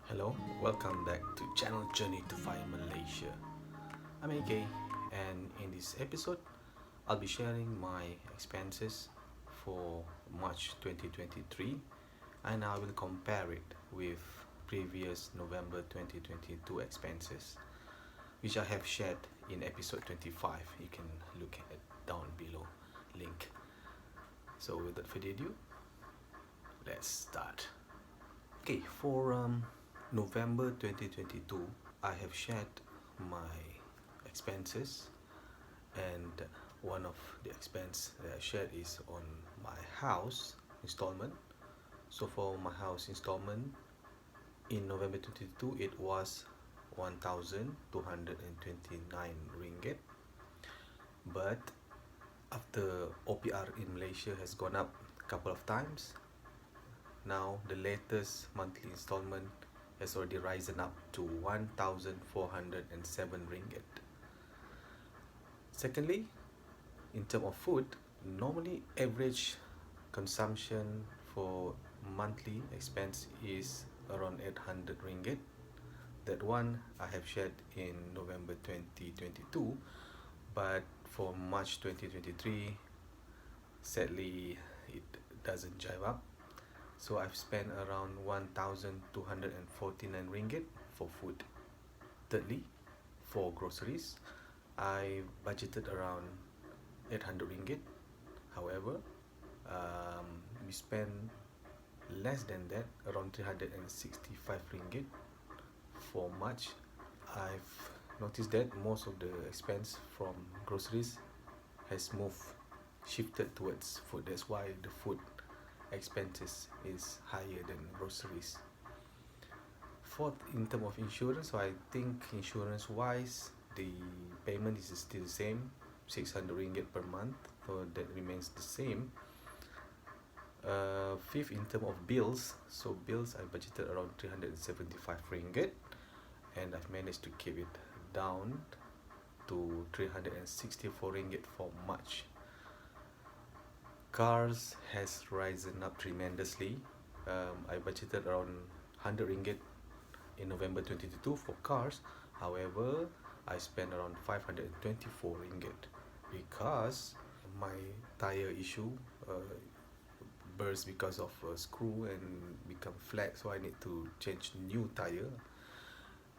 Hello, welcome back to channel Journey to Fire Malaysia. I'm AK, and in this episode, I'll be sharing my expenses for March 2023, and I will compare it with previous November 2022 expenses, which I have shared in episode 25. You can look at it down below link. So without further ado, let's start. Okay, for November 2022, I have shared my expenses, and one of the expense that I shared is on my house installment. So for my house installment in November 2022, it was 1,229 ringgit. But after OPR in Malaysia has gone up a couple of times, now the latest monthly installment has already risen up to 1,407 ringgit. Secondly, in terms of food, normally average consumption for monthly expense is around 800 ringgit. That one I have shared in November 2022, but for March 2023, sadly it doesn't jive up. So I've spent around 1,249 ringgit for food. Thirdly, for groceries, I budgeted around 800 ringgit. However, we spent less than that, around 365 ringgit for March. I've noticed that most of the expense from groceries has shifted towards food. That's why the food expenses is higher than groceries. Fourth, in terms of insurance, so I think insurance wise the payment is still the same, 600 ringgit per month, so that remains the same. Fifth, in terms of bills, so bills I budgeted around 375 ringgit, and I've managed to keep it down to 364 ringgit for March. Cars has risen up tremendously. I budgeted around 100 ringgit in November 2022 for cars. However, I spent around 524 ringgit because my tire issue burst because of a screw and become flat, so I need to change new tire.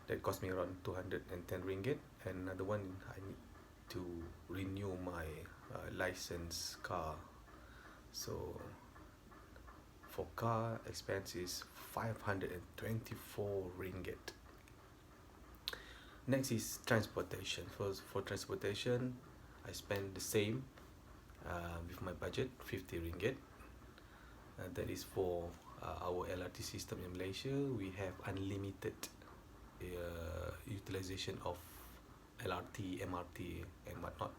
That cost me around 210 ringgit, and another one I need to renew my license car. So for car expense is 524 ringgit. Next is transportation. For transportation, I spend the same with my budget, 50 ringgit. That is for our LRT system in Malaysia. We have unlimited utilization of LRT, MRT, and whatnot.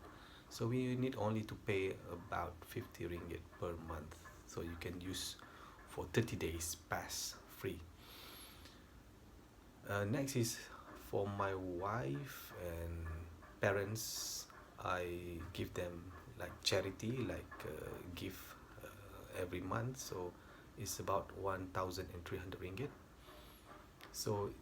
So we need only to pay about 50 ringgit per month. So you can use for 30 days pass free. Next is for my wife and parents. I give them like charity, like give every month. So it's about 1,300 ringgit. So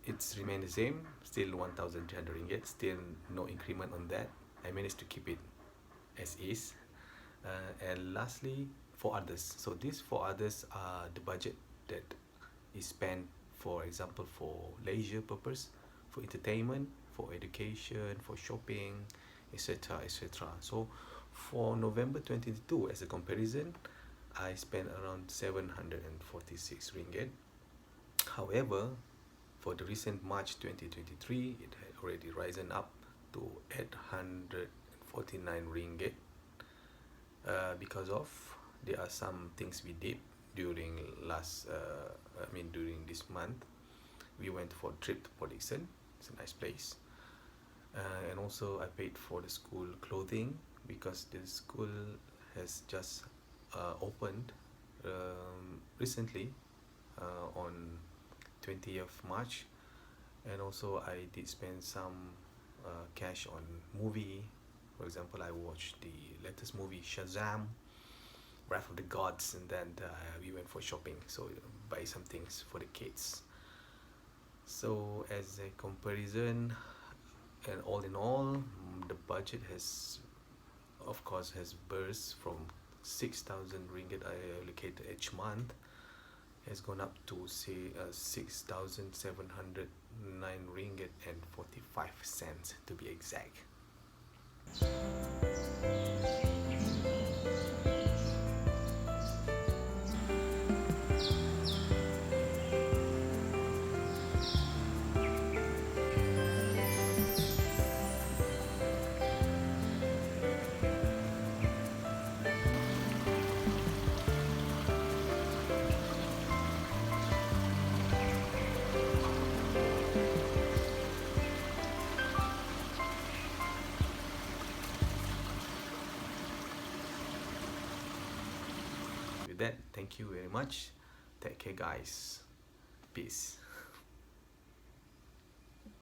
it's remained the same, still 1,300 ringgit, still no increment on that. I managed to keep it as is. And lastly, for others. So these for others are the budget that is spent, for example, for leisure purpose, for entertainment, for education, for shopping, etc., etc. So for November 2022, as a comparison, I spent around 746 ringgit. However, for the recent March 2023, it had already risen up to 849 ringgit, because of there are some things we did during during this month. We went for a trip to Port Dickson. It's a nice place. And also I paid for the school clothing because the school has just opened recently on 20th March. And also I did spend some cash on movie. For example, I watched the latest movie Shazam, Wrath of the Gods, and then we went for shopping, so buy some things for the kids. So as a comparison, and all in all, the budget has, of course, has burst from 6,000 ringgit I allocate each month, has gone up to say 6,709 ringgit and 45 cents to be exact. With that, thank you very much. Take care, guys. Peace.